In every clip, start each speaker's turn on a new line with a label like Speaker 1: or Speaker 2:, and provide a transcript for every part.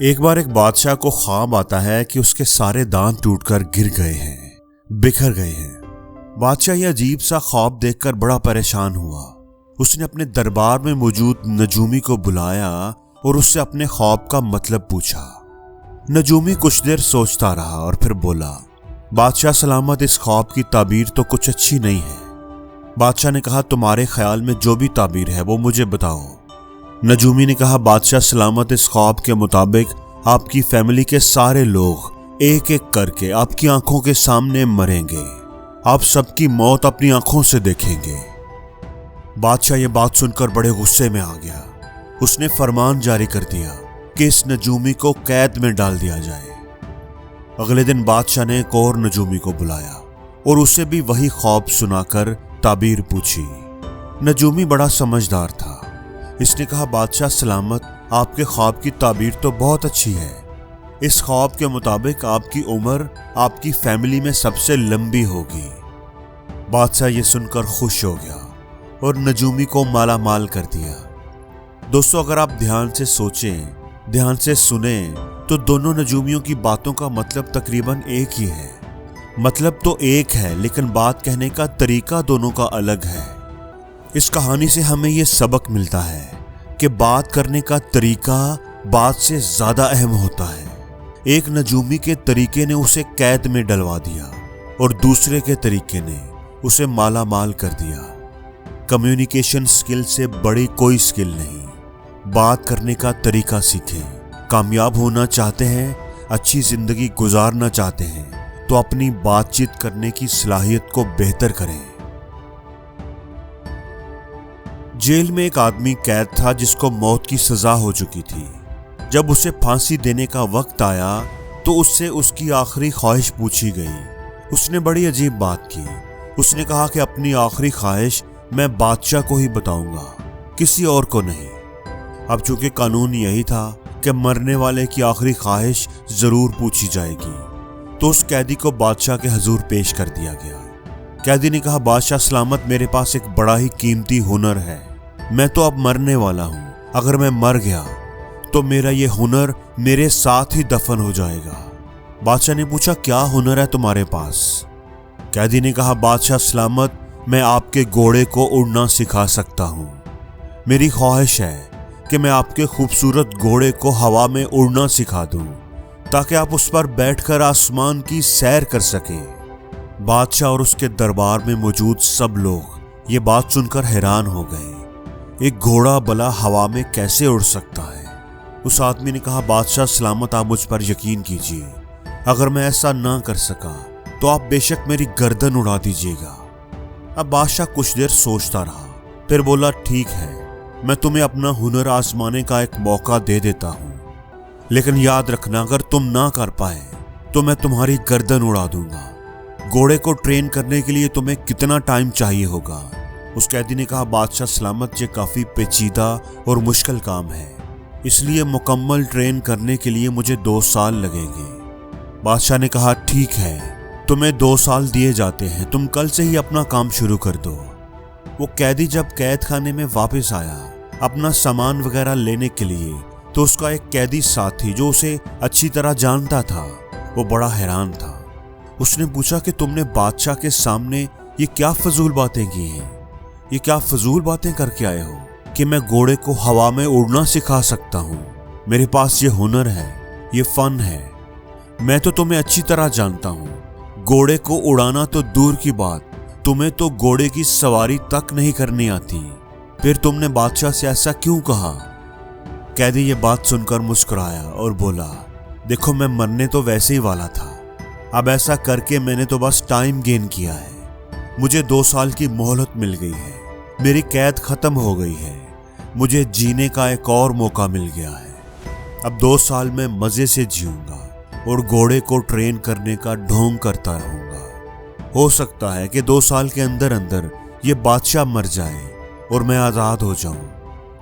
Speaker 1: ایک بار ایک بادشاہ کو خواب آتا ہے کہ اس کے سارے دانت ٹوٹ کر گر گئے ہیں، بکھر گئے ہیں۔ بادشاہ یہ عجیب سا خواب دیکھ کر بڑا پریشان ہوا۔ اس نے اپنے دربار میں موجود نجومی کو بلایا اور اس سے اپنے خواب کا مطلب پوچھا۔ نجومی کچھ دیر سوچتا رہا اور پھر بولا، بادشاہ سلامت، اس خواب کی تعبیر تو کچھ اچھی نہیں ہے۔ بادشاہ نے کہا، تمہارے خیال میں جو بھی تعبیر ہے وہ مجھے بتاؤ۔ نجومی نے کہا، بادشاہ سلامت، اس خواب کے مطابق آپ کی فیملی کے سارے لوگ ایک ایک کر کے آپ کی آنکھوں کے سامنے مریں گے۔ آپ سب کی موت اپنی آنکھوں سے دیکھیں گے۔ بادشاہ یہ بات سن کر بڑے غصے میں آ گیا۔ اس نے فرمان جاری کر دیا کہ اس نجومی کو قید میں ڈال دیا جائے۔ اگلے دن بادشاہ نے ایک اور نجومی کو بلایا اور اسے بھی وہی خواب سنا کر تعبیر پوچھی۔ نجومی بڑا سمجھدار تھا۔ اس نے کہا، بادشاہ سلامت، آپ کے خواب کی تعبیر تو بہت اچھی ہے۔ اس خواب کے مطابق آپ کی عمر آپ کی فیملی میں سب سے لمبی ہوگی۔ بادشاہ یہ سن کر خوش ہو گیا اور نجومی کو مالا مال کر دیا۔ دوستو، اگر آپ دھیان سے سوچیں، دھیان سے سنیں تو دونوں نجومیوں کی باتوں کا مطلب تقریباً ایک ہی ہے۔ مطلب تو ایک ہے لیکن بات کہنے کا طریقہ دونوں کا الگ ہے۔ اس کہانی سے ہمیں یہ سبق ملتا ہے کہ بات کرنے کا طریقہ بات سے زیادہ اہم ہوتا ہے۔ ایک نجومی کے طریقے نے اسے قید میں ڈلوا دیا اور دوسرے کے طریقے نے اسے مالا مال کر دیا۔ کمیونیکیشن سکل سے بڑی کوئی سکل نہیں۔ بات کرنے کا طریقہ سیکھیں۔ کامیاب ہونا چاہتے ہیں، اچھی زندگی گزارنا چاہتے ہیں تو اپنی بات چیت کرنے کی صلاحیت کو بہتر کریں۔ جیل میں ایک آدمی قید تھا جس کو موت کی سزا ہو چکی تھی۔ جب اسے پھانسی دینے کا وقت آیا تو اس سے اس کی آخری خواہش پوچھی گئی۔ اس نے بڑی عجیب بات کی۔ اس نے کہا کہ اپنی آخری خواہش میں بادشاہ کو ہی بتاؤں گا، کسی اور کو نہیں۔ اب چونکہ قانون یہی تھا کہ مرنے والے کی آخری خواہش ضرور پوچھی جائے گی، تو اس قیدی کو بادشاہ کے حضور پیش کر دیا گیا۔ قیدی نے کہا، بادشاہ سلامت، میرے پاس ایک بڑا ہی قیمتی ہنر ہے۔ میں تو اب مرنے والا ہوں۔ اگر میں مر گیا تو میرا یہ ہنر میرے ساتھ ہی دفن ہو جائے گا۔ بادشاہ نے پوچھا، کیا ہنر ہے تمہارے پاس؟ قیدی نے کہا، بادشاہ سلامت، میں آپ کے گھوڑے کو اڑنا سکھا سکتا ہوں۔ میری خواہش ہے کہ میں آپ کے خوبصورت گھوڑے کو ہوا میں اڑنا سکھا دوں تاکہ آپ اس پر بیٹھ کر آسمان کی سیر کر سکیں۔ بادشاہ اور اس کے دربار میں موجود سب لوگ یہ بات سن کر حیران ہو گئے۔ ایک گھوڑا بلا ہوا میں کیسے اڑ سکتا ہے؟ اس آدمی نے کہا، بادشاہ سلامت، آپ مجھ پر یقین کیجیے۔ اگر میں ایسا نہ کر سکا تو آپ بے شک میری گردن اڑا دیجیے گا۔ اب بادشاہ کچھ دیر سوچتا رہا، پھر بولا، ٹھیک ہے، میں تمہیں اپنا ہنر آزمانے کا ایک موقع دے دیتا ہوں، لیکن یاد رکھنا اگر تم نہ کر پائے تو میں تمہاری گردن اڑا دوں گا۔ گھوڑے کو ٹرین کرنے کے لیے تمہیں کتنا ٹائم چاہیے ہوگا؟ اس قیدی نے کہا، بادشاہ سلامت، یہ کافی پیچیدہ اور مشکل کام ہے، اس لیے مکمل ٹرین کرنے کے لیے مجھے 2 سال لگیں گے۔ بادشاہ نے کہا، ٹھیک ہے، تمہیں 2 سال دیے جاتے ہیں، تم کل سے ہی اپنا کام شروع کر دو۔ وہ قیدی جب قید خانے میں واپس آیا اپنا سامان وغیرہ لینے کے لیے تو اس کا ایک قیدی ساتھی جو اسے اچھی طرح جانتا تھا وہ بڑا حیران تھا۔ اس نے پوچھا کہ تم نے بادشاہ کے سامنے یہ کیا فضول باتیں کی ہیں؟ یہ کیا فضول باتیں کر کے آئے ہو کہ میں گھوڑے کو ہوا میں اڑنا سکھا سکتا ہوں؟ میرے پاس یہ ہنر ہے، یہ فن ہے، میں تو تمہیں اچھی طرح جانتا ہوں۔ گھوڑے کو اڑانا تو دور کی بات، تمہیں تو گھوڑے کی سواری تک نہیں کرنی آتی، پھر تم نے بادشاہ سے ایسا کیوں کہا؟ قیدی یہ بات سن کر مسکرایا اور بولا، دیکھو، میں مرنے تو ویسے ہی والا تھا، اب ایسا کر کے میں نے تو بس ٹائم گین کیا ہے۔ مجھے 2 سال کی مہلت مل گئی ہے، میری قید ختم ہو گئی ہے، مجھے جینے کا ایک اور موقع مل گیا ہے۔ اب 2 سال میں مزے سے جیوں گا اور گھوڑے کو ٹرین کرنے کا ڈھونگ کرتا رہوں گا۔ ہو سکتا ہے کہ 2 سال کے اندر اندر یہ بادشاہ مر جائے اور میں آزاد ہو جاؤں۔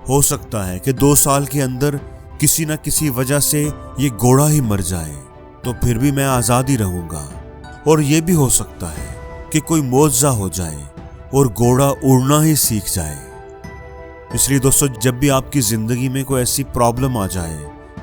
Speaker 1: ہو سکتا ہے کہ 2 سال کے اندر کسی نہ کسی وجہ سے یہ گھوڑا ہی مر جائے تو پھر بھی میں آزاد ہی رہوں گا۔ اور یہ بھی ہو سکتا ہے کہ کوئی معجزہ ہو جائے اور گھوڑا اڑنا ہی سیکھ جائے۔ اس لیے دوستو، جب بھی آپ کی زندگی میں کوئی ایسی پرابلم آ جائے